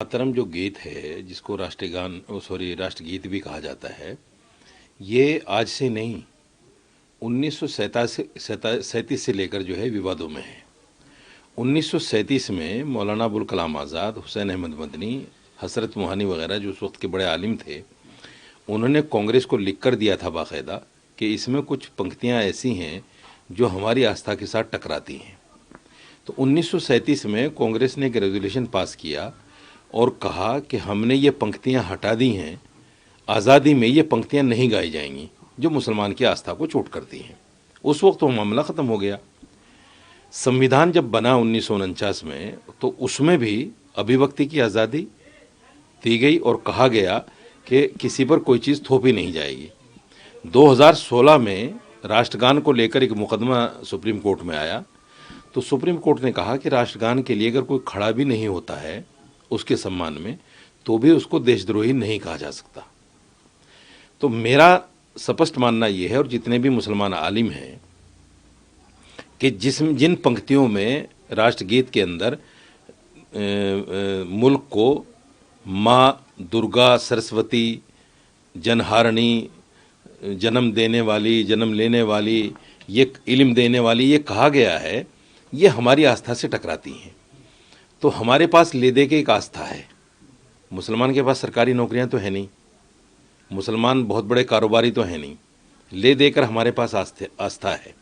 मातरम जो गीत है, जिसको राष्ट्रगीत भी कहा जाता है, ये आज से नहीं 1937 से लेकर जो है विवादों में है। 1937 में मौलाना अबुल कलाम आज़ाद, हुसैन अहमद मदनी, हसरत मोहानी वगैरह जो उस वक्त के बड़े आलिम थे, उन्होंने कांग्रेस को लिख कर दिया था बाकायदा कि इसमें कुछ पंक्तियां ऐसी हैं जो हमारी आस्था के साथ टकराती हैं। तो 1937 में कांग्रेस ने एक रेजोल्यूशन पास किया और कहा कि हमने ये पंक्तियां हटा दी हैं, आज़ादी में ये पंक्तियां नहीं गाई जाएंगी जो मुसलमान की आस्था को चोट करती हैं। उस वक्त तो मामला ख़त्म हो गया। संविधान जब बना 1949 में, तो उसमें भी अभिव्यक्ति की आज़ादी दी गई और कहा गया कि किसी पर कोई चीज़ थोपी नहीं जाएगी। 2016 में राष्ट्रगान को लेकर एक मुकदमा सुप्रीम कोर्ट में आया, तो सुप्रीम कोर्ट ने कहा कि राष्ट्रगान के लिए अगर कोई खड़ा भी नहीं होता है उसके सम्मान में, तो भी उसको देशद्रोही नहीं कहा जा सकता। तो मेरा स्पष्ट मानना ये है, और जितने भी मुसलमान आलिम हैं, कि जिन पंक्तियों में राष्ट्रगीत के अंदर मुल्क को माँ दुर्गा, सरस्वती, जनहारणी, जन्म देने वाली, जन्म लेने वाली, ये इल्म देने वाली ये कहा गया है, ये हमारी आस्था से टकराती हैं। तो हमारे पास ले दे के एक आस्था है। मुसलमान के पास सरकारी नौकरियां तो है नहीं, मुसलमान बहुत बड़े कारोबारी तो है नहीं, ले देकर हमारे पास आस्था है।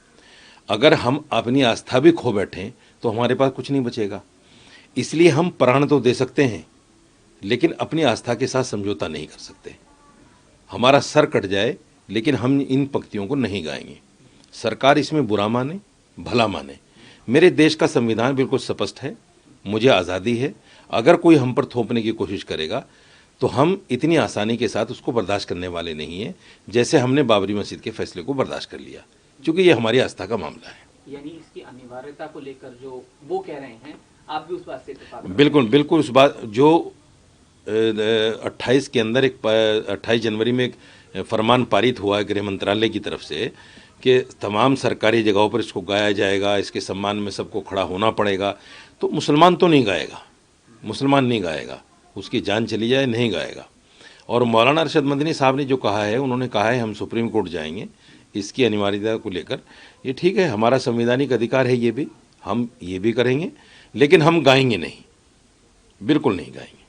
अगर हम अपनी आस्था भी खो बैठें तो हमारे पास कुछ नहीं बचेगा। इसलिए हम प्राण तो दे सकते हैं, लेकिन अपनी आस्था के साथ समझौता नहीं कर सकते। हमारा सर कट जाए लेकिन हम इन पंक्तियों को नहीं गाएंगे। सरकार इसमें बुरा माने भला माने, मेरे देश का संविधान बिल्कुल स्पष्ट है, मुझे आज़ादी है। अगर कोई हम पर थोपने की कोशिश करेगा तो हम इतनी आसानी के साथ उसको बर्दाश्त करने वाले नहीं हैं, जैसे हमने बाबरी मस्जिद के फैसले को बर्दाश्त कर लिया, क्योंकि ये हमारी आस्था का मामला है। यानी इसकी अनिवार्यता को लेकर जो वो कह रहे हैं, आप भी उस बात से इत्तेफाक? बिल्कुल बिल्कुल। उस बात जो 28 के अंदर 28 जनवरी में एक फरमान पारित हुआ है गृह मंत्रालय की तरफ से कि तमाम सरकारी जगहों पर इसको गाया जाएगा, इसके सम्मान में सबको खड़ा होना पड़ेगा। तो मुसलमान तो नहीं गाएगा, मुसलमान नहीं गाएगा, उसकी जान चली जाए नहीं गाएगा। और मौलाना अरशद मदनी साहब ने जो कहा है, उन्होंने कहा है हम सुप्रीम कोर्ट जाएंगे इसकी अनिवार्यता को लेकर। ये ठीक है, हमारा संवैधानिक अधिकार है, ये भी हम ये भी करेंगे, लेकिन हम गाएंगे नहीं, बिल्कुल नहीं गाएंगे।